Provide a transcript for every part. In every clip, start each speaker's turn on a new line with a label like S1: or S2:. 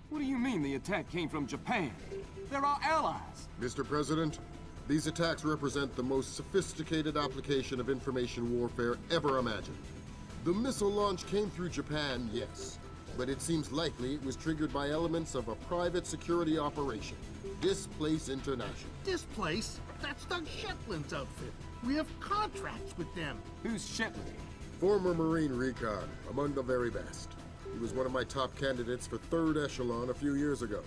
S1: What do you mean the attack came from Japan? They're our allies!
S2: Mr. President, these attacks represent the most sophisticated application of information warfare ever imagined. The missile launch came through Japan, yes, but it seems likely it was triggered by elements of a private security operation. Displace International.
S3: Displace? That's Doug Shetland's outfit. We have contracts with them.
S1: Who's Shetland?
S2: Former Marine recon, among the very best. He was one of my top candidates for 3rd Echelon a few years ago.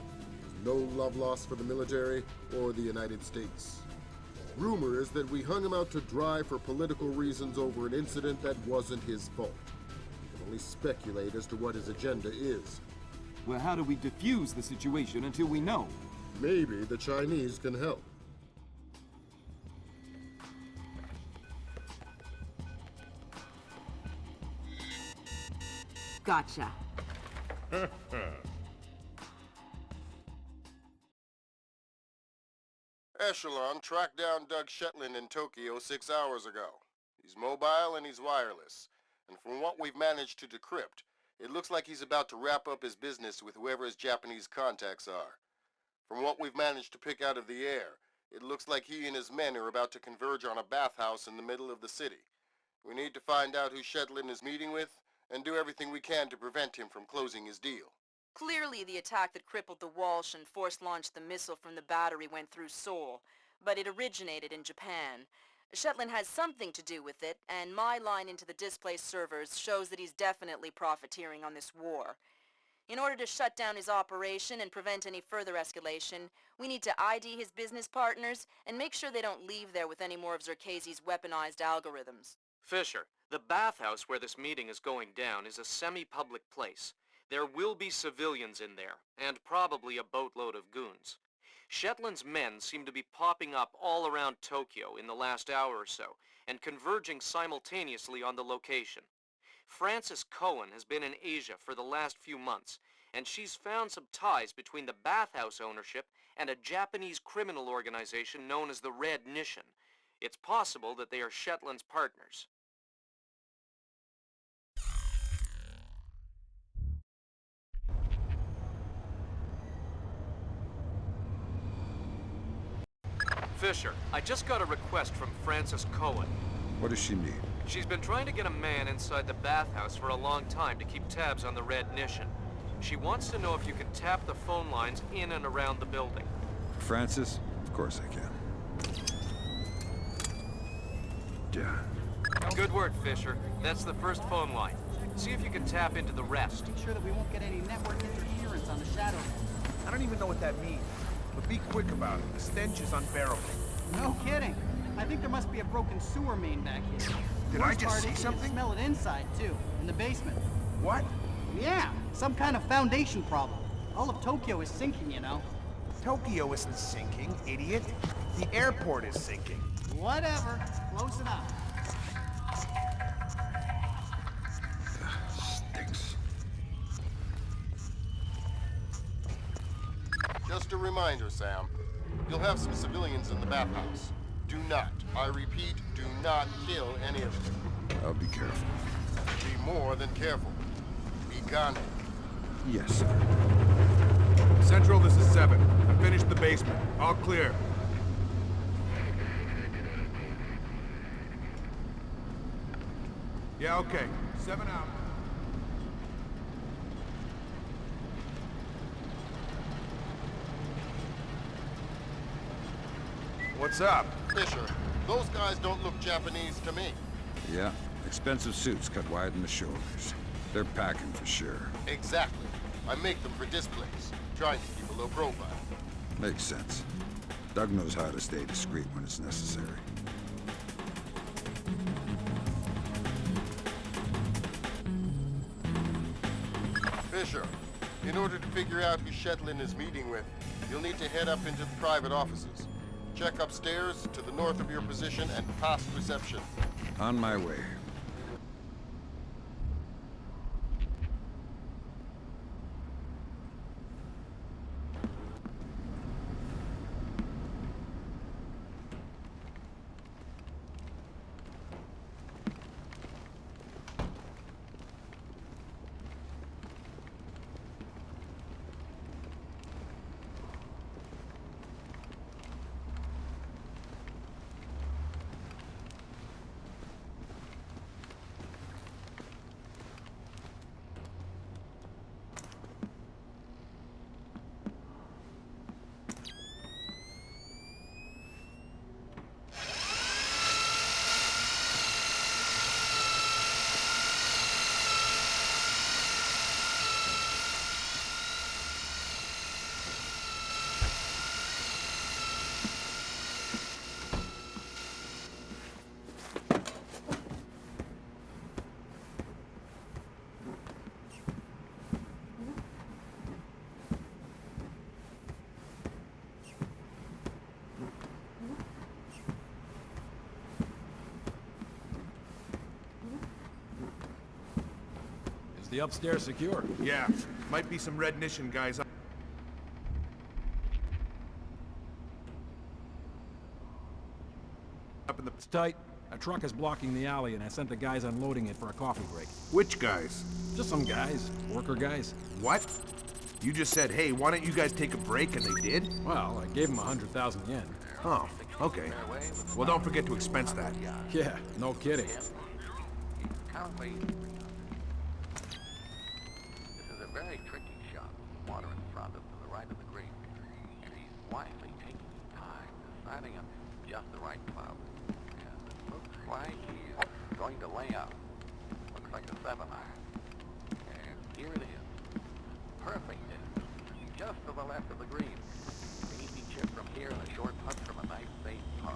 S2: No love lost for the military or the United States. Rumor is that we hung him out to dry for political reasons over an incident that wasn't his fault. We can only speculate as to what his agenda is.
S1: Well, how do we defuse the situation until we know?
S2: Maybe the Chinese can help.
S4: Gotcha.
S2: Echelon tracked down Doug Shetland in Tokyo 6 hours ago. He's mobile and he's wireless. And from what we've managed to decrypt, it looks like he's about to wrap up his business with whoever his Japanese contacts are. From what we've managed to pick out of the air, it looks like he and his men are about to converge on a bathhouse in the middle of the city. We need to find out who Shetland is meeting with, and do everything we can to prevent him from closing his deal.
S5: Clearly, the attack that crippled the Walsh and force-launched the missile from the battery went through Seoul, but it originated in Japan. Shetland has something to do with it, and my line into the displaced servers shows that he's definitely profiteering on this war. In order to shut down his operation and prevent any further escalation, we need to ID his business partners and make sure they don't leave there with any more of Zerkezi's weaponized algorithms.
S6: Fisher, the bathhouse where this meeting is going down is a semi-public place. There will be civilians in there, and probably a boatload of goons. Shetland's men seem to be popping up all around Tokyo in the last hour or so, and converging simultaneously on the location. Frances Cohen has been in Asia for the last few months, and she's found some ties between the bathhouse ownership and a Japanese criminal organization known as the Red Nishan. It's possible that they are Shetland's partners. Fisher, I just got a request from Frances Cohen.
S7: What does she need?
S6: She's been trying to get a man inside the bathhouse for a long time to keep tabs on the Red Nishan. She wants to know if you can tap the phone lines in and around the building.
S7: Francis? Of course I can. Yeah.
S6: Good work, Fisher. That's the first phone line. See if you can tap into the rest.
S8: Make sure that we won't get any network interference on the shadow.
S9: I don't even know what that means. But be quick about it. The stench is unbearable.
S8: No kidding. I think there must be a broken sewer main back here.
S9: Did I just see something?
S8: You can smell it inside, too. In the basement.
S9: What?
S8: Yeah, some kind of foundation problem. All of Tokyo is sinking, you know.
S9: Tokyo isn't sinking, idiot. The airport is sinking.
S8: Whatever. Close enough.
S7: Stinks.
S2: Just a reminder, Sam. You'll have some civilians in the bathhouse. Do not, I repeat, do not kill any of them.
S7: I'll be careful.
S2: Be more than careful. Be gone.
S7: Yes, sir.
S9: Central, this is 7. I finished the basement. All clear. Yeah, okay. 7 out. What's up?
S2: Fisher, those guys don't look Japanese to me.
S7: Yeah, expensive suits cut wide in the shoulders. They're packing for sure.
S2: Exactly. I make them for displays, trying to keep a low profile.
S7: Makes sense. Doug knows how to stay discreet when it's necessary.
S2: Fisher, in order to figure out who Shetland is meeting with, you'll need to head up into the private offices. Check upstairs, to the north of your position, and past reception.
S7: On my way.
S4: the upstairs secure?
S9: Yeah, might be some Red Nation guys up in the...
S4: It's tight. A truck is blocking the alley, and I sent the guys unloading it for a coffee break.
S9: Which guys?
S4: Just some guys. Worker guys.
S9: What? You just said, hey, why don't you guys take a break, and they did?
S4: Well, I gave them 100,000 yen.
S9: Oh, okay. Well, don't forget to expense that.
S4: Yeah, no kidding.
S10: This is a very tricky shot. Water in front of to the right of the green. And he's wisely taking his time, deciding on just the right club. And it looks like he's going to lay out. Looks like a 7-iron. And here it is. Perfect distance. Just to the left of the green. An easy chip from here and a short putt from a nice safe par.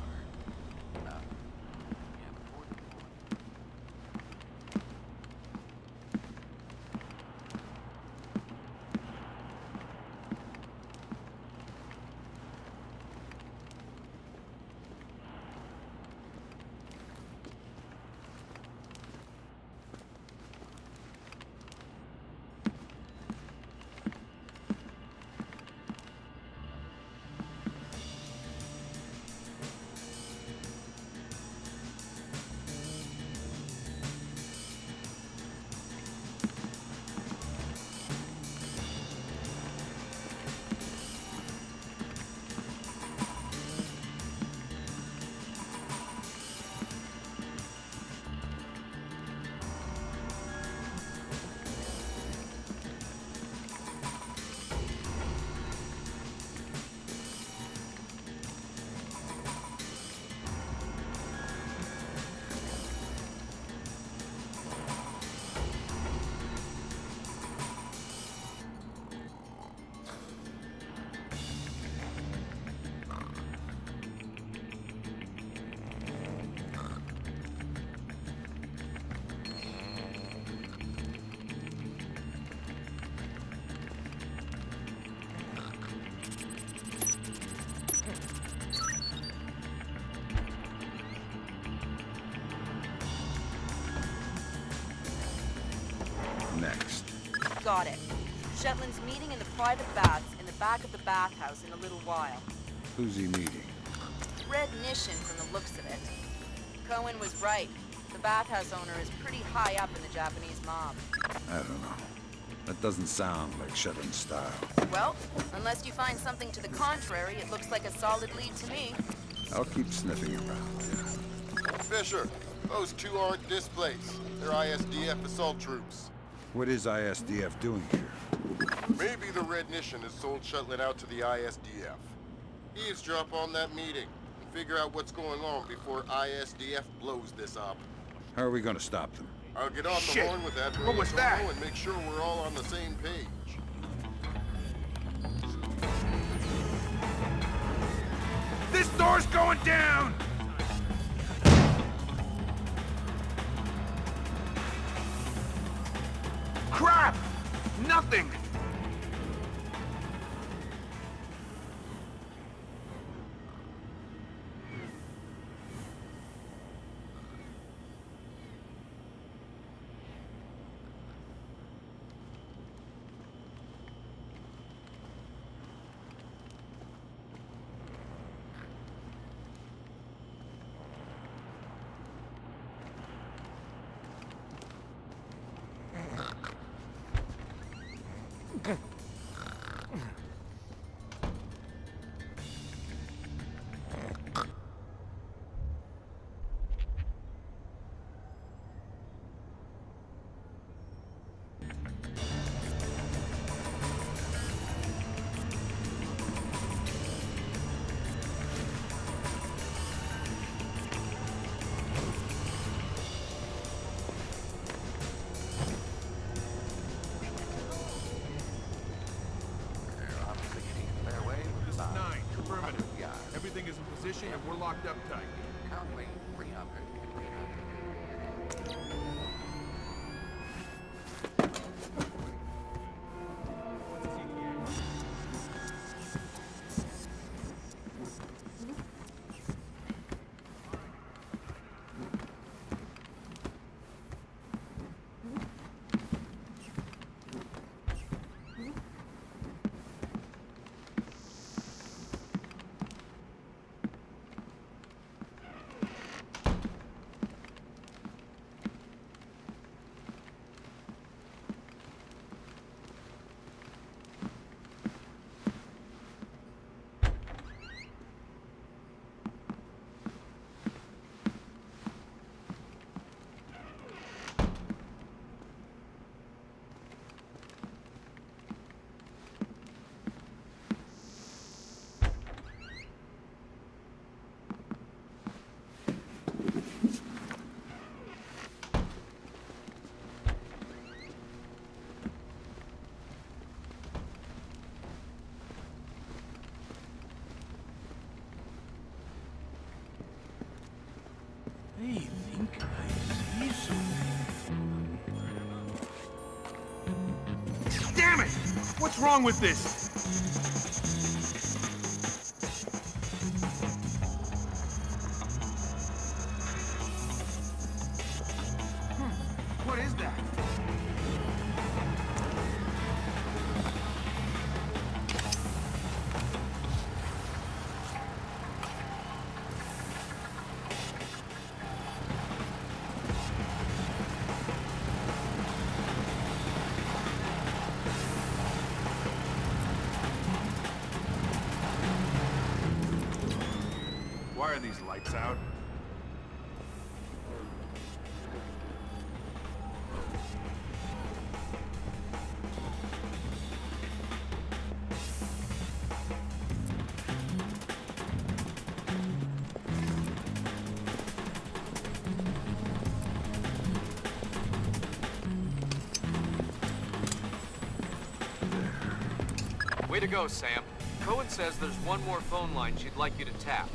S10: Now, yeah, before the
S7: Next.
S5: Got it. Shetland's meeting in the private baths in the back of the bathhouse in a little while.
S7: Who's he meeting?
S5: Red Nation from the looks of it. Cohen was right. The bathhouse owner is pretty high up in the Japanese mob.
S7: I don't know. That doesn't sound like Shetland style.
S5: Well, unless you find something to the contrary, it looks like a solid lead to me.
S7: I'll keep sniffing around.
S2: Fisher, those two aren't displaced. They're ISDF assault troops.
S7: What is ISDF doing here?
S2: Maybe the Red Nation has sold Shetland out to the ISDF. Eavesdrop on that meeting and figure out what's going on before ISDF blows this up.
S7: How are we gonna stop them?
S2: I'll get off the
S9: Shit.
S2: horn with that
S9: What was that?
S2: and make sure we're all on the same page.
S9: This door's going down! Crap! Nothing! Everything is in position and we're locked up tight.
S10: Currently 300.
S3: I think I see something.
S9: Damn it! What's wrong with this? What is that? Why are these lights out?
S6: Way to go, Sam. Cohen says there's one more phone line she'd like you to tap.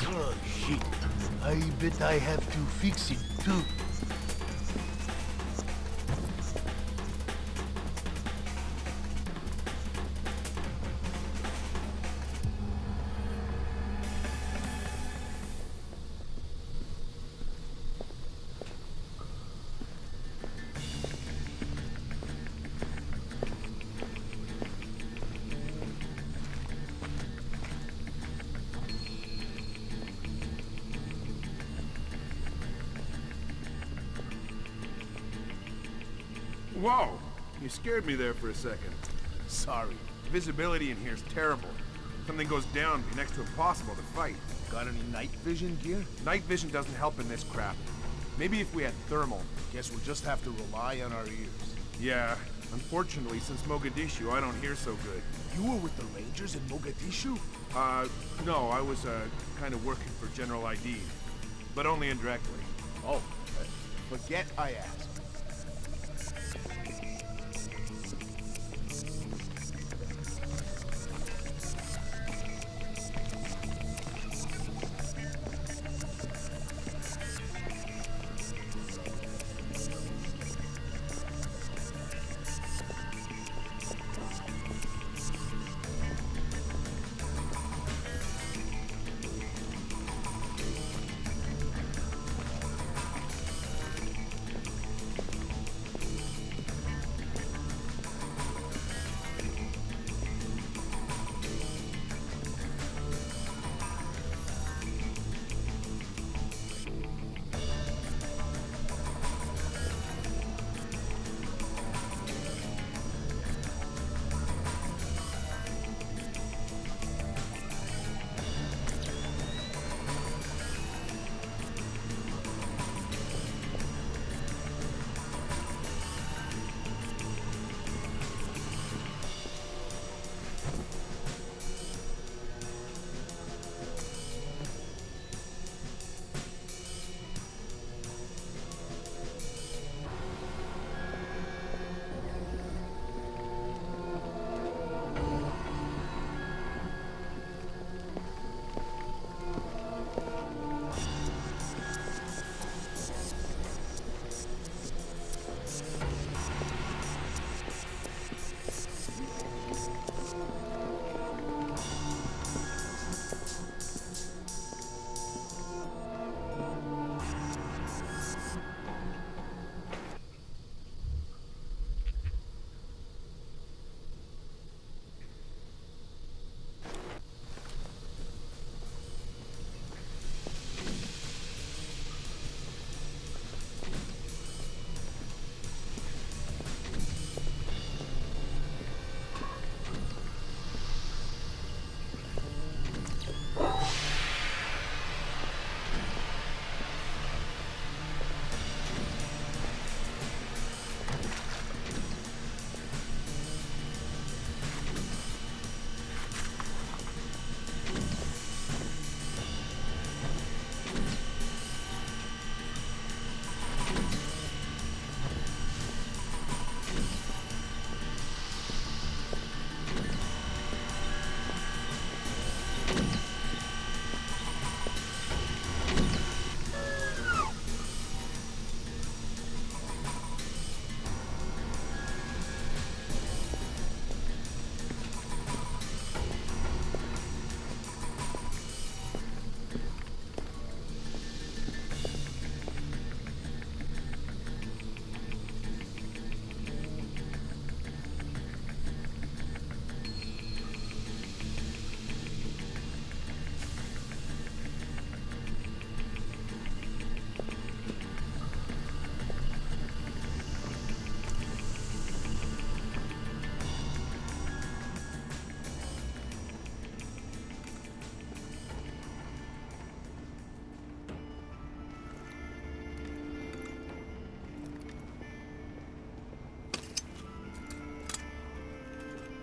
S3: Oh, shit. I bet I have to fix it, too.
S9: Whoa! You scared me there for a second. Sorry. Visibility in here's terrible. If something goes down, it'd be next to impossible to fight. Got any night vision gear? Night vision doesn't help in this crap. Maybe if we had thermal. Guess we'll just have to rely on our ears. Yeah. Unfortunately, since Mogadishu, I don't hear so good. You were with the Rangers in Mogadishu? No, I was, kind of working for General ID. But only indirectly. Oh, forget I asked.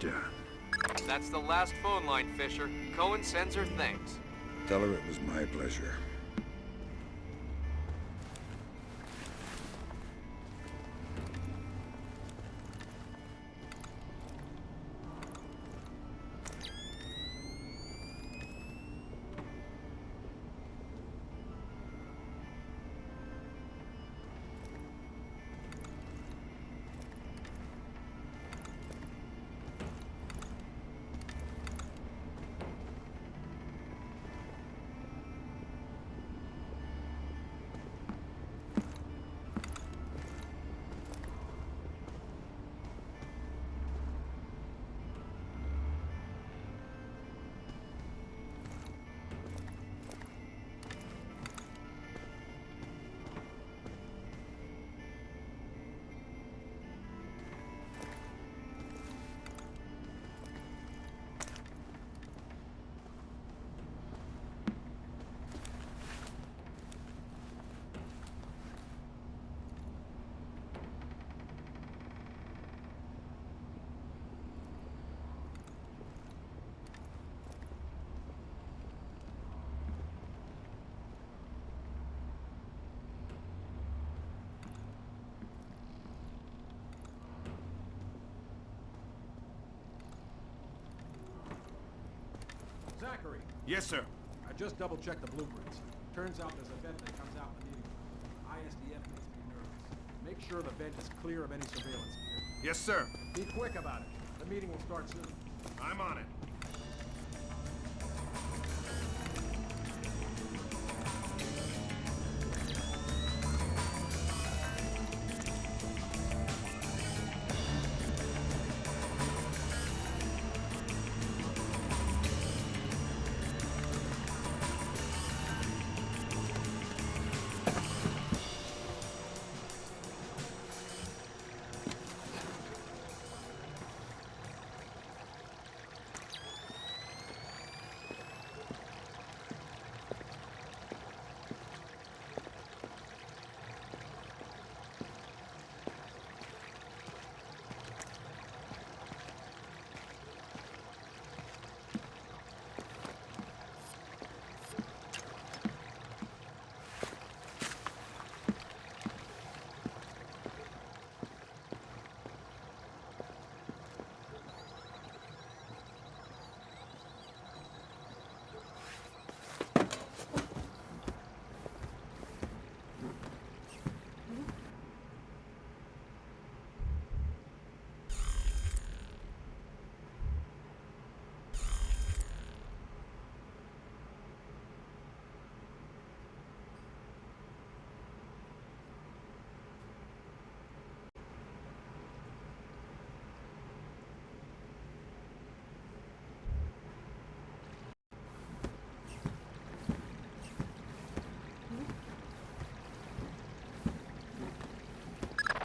S7: done.
S6: That's the last phone line, Fisher. Cohen sends her thanks.
S7: Tell her it was my pleasure.
S4: Zachary,
S9: Yes, sir.
S4: I just double-checked the blueprints. Turns out there's a vent that comes out in the meeting room. ISDF makes me nervous. Make sure the vent is clear of any surveillance gear.
S9: Yes, sir.
S4: Be quick about it. The meeting will start soon.
S9: I'm on it.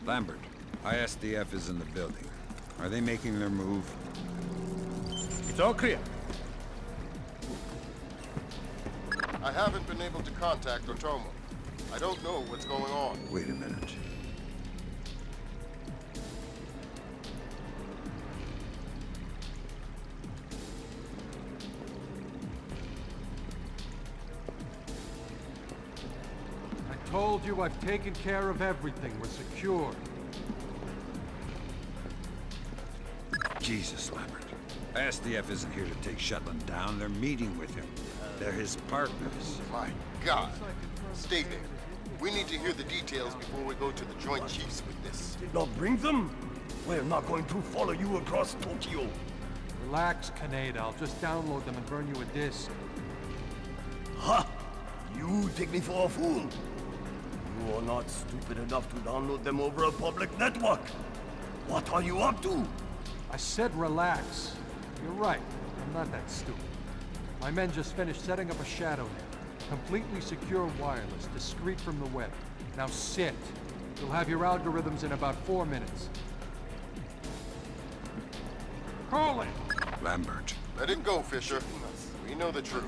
S7: Lambert, ISDF is in the building. Are they making their move?
S3: It's all clear.
S2: I haven't been able to contact Otomo. I don't know what's going on.
S7: Wait a minute.
S11: I told you I've taken care of everything. We're secure.
S7: Jesus, Lambert. ISDF isn't here to take Shetland down. They're meeting with him. They're his partners.
S2: My God. Stay there. We need to hear the details before we go to the Joint Chiefs with this.
S12: Did not bring them? We're not going to follow you across Tokyo.
S11: Relax, Kaneda. I'll just download them and burn you a disc.
S12: Ha! You take me for a fool. You are not stupid enough to download them over a public network. What are you up to?
S11: I said relax. You're right. I'm not that stupid. My men just finished setting up a shadow net. Completely secure wireless, discreet from the web. Now sit. You'll have your algorithms in about 4 minutes. Call it!
S7: Lambert.
S2: Let it go, Fisher. We know the truth.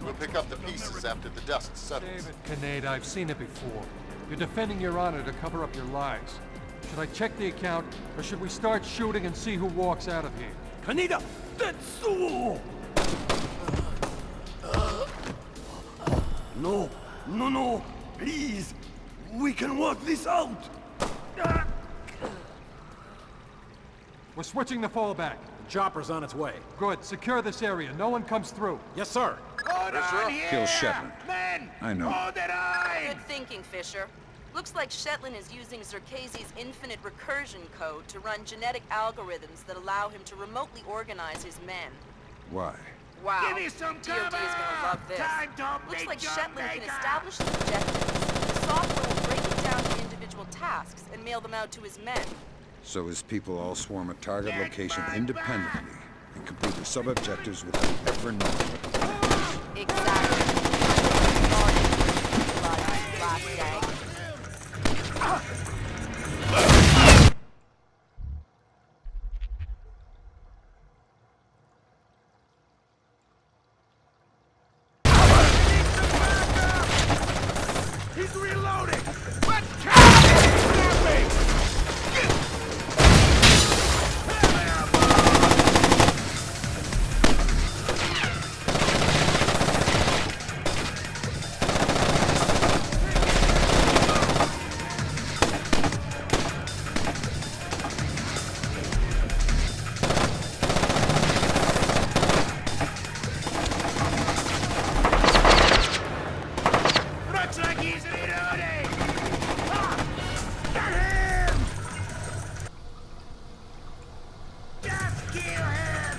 S2: We'll pick up the pieces after the dust settles.
S11: David, I've seen it before. You're defending your honor to cover up your lies. Should I check the account, or should we start shooting and see who walks out of here?
S12: Kaneda! Tetsuo! No, no, no! Please! We can work this out!
S11: We're switching the fallback.
S4: The chopper's on its way.
S11: Good. Secure this area. No one comes through.
S4: Yes, sir.
S7: Kill Shetland. I know.
S5: Good thinking, Fisher. Looks like Shetland is using Zerkezi's infinite recursion code to run genetic algorithms that allow him to remotely organize his men.
S7: Why?
S5: Wow. Give me some DOD is gonna love this. Looks like Shetland can establish the objectives. The software will break it down to individual tasks and mail them out to his men.
S7: So his people all swarm a target location independently and complete their sub-objectives without ever knowing what the plan is.
S5: Exactly. Last day.
S9: He's reloading! Looks like he's reloading! Got him! Just kill him!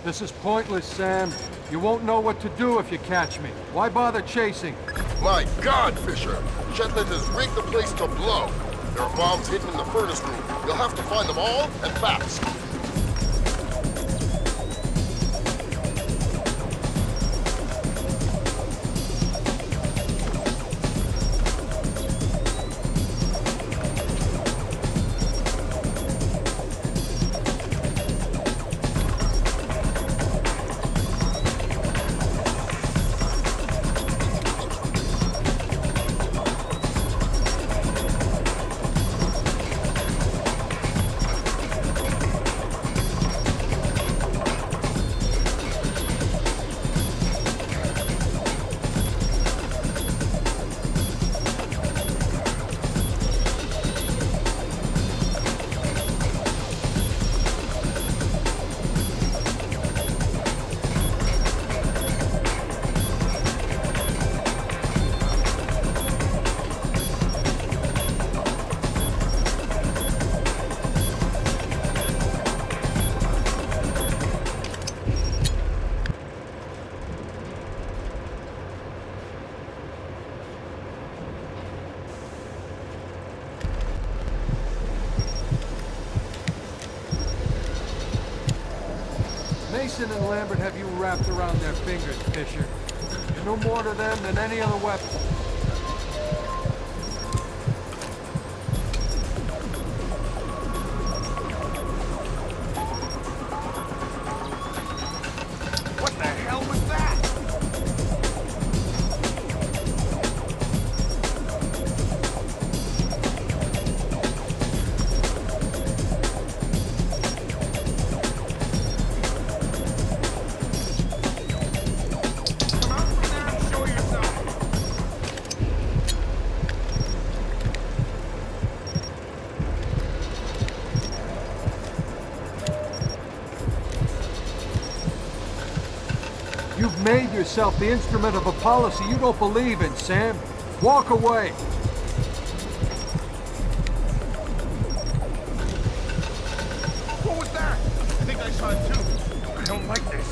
S11: This is pointless, Sam. You won't know what to do if you catch me. Why bother chasing?
S2: My God, Fisher! Shetland has rigged the place to blow. There are bombs hidden in the furnace room. You'll have to find them all, and fast.
S11: Mason and Lambert have you wrapped around their fingers, Fisher. You're no more to them than any other weapon.
S9: What the hell was that? Come out from there and show yourself!
S11: You've made yourself the instrument of a policy you don't believe in, Sam. Walk away.
S9: I saw it too. I don't like this.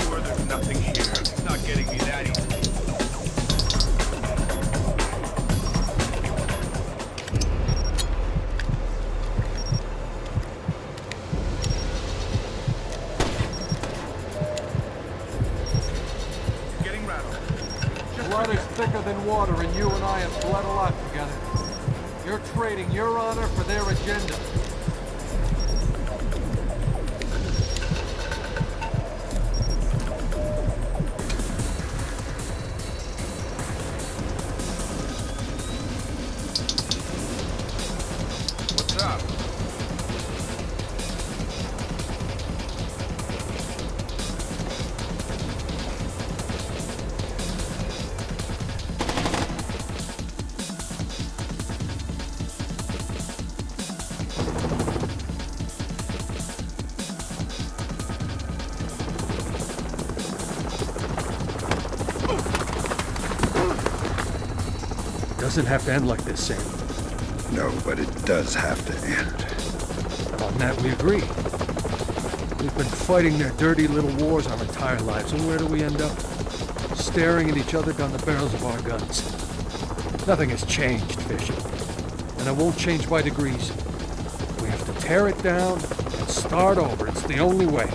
S9: Sure, there's nothing here. It's not getting me that easy. Getting rattled.
S11: Blood is thicker than water, and you and I have bled a lot together. You're trading your honor for their agenda.
S9: What's up?
S11: Doesn't have to end like this, Sam.
S7: No, but it does have to end.
S11: On that we agree. We've been fighting their dirty little wars our entire lives, and where do we end up? Staring at each other down the barrels of our guns. Nothing has changed, Fisher. And it won't change by degrees. We have to tear it down and start over. It's the only way.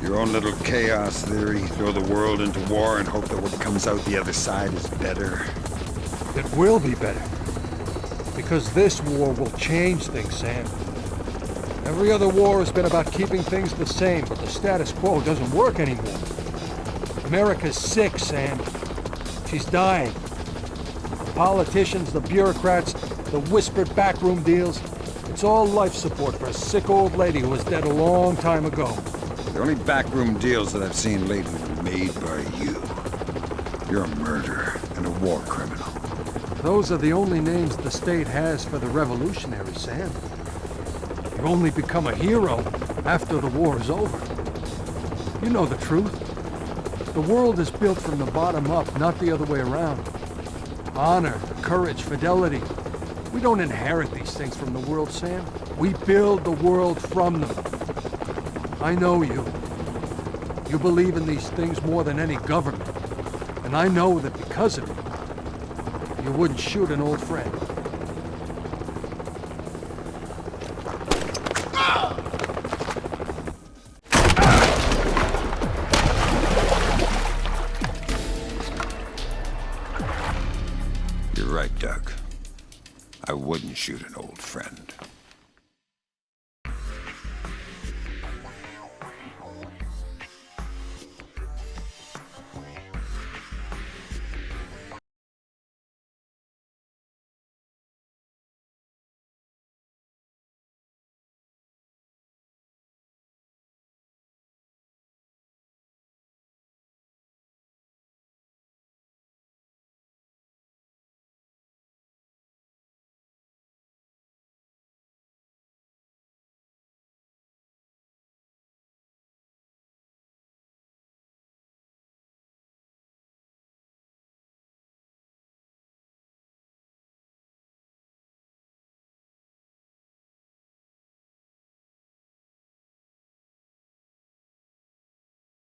S7: Your own little chaos theory, throw the world into war and hope that what comes out the other side is better.
S11: It will be better. Because this war will change things, Sam. Every other war has been about keeping things the same, but the status quo doesn't work anymore. America's sick, Sam. She's dying. The politicians, the bureaucrats, the whispered backroom deals, it's all life support for a sick old lady who was dead a long time ago.
S7: The only backroom deals that I've seen lately were made by you. You're a murderer and a war criminal.
S11: Those are the only names the state has for the revolutionaries, Sam. You only become a hero after the war is over. You know the truth. The world is built from the bottom up, not the other way around. Honor, courage, fidelity. We don't inherit these things from the world, Sam. We build the world from them. I know you. You believe in these things more than any government. And I know that because of it, you wouldn't shoot an old friend.
S7: You're right, Doug. I wouldn't shoot an old friend.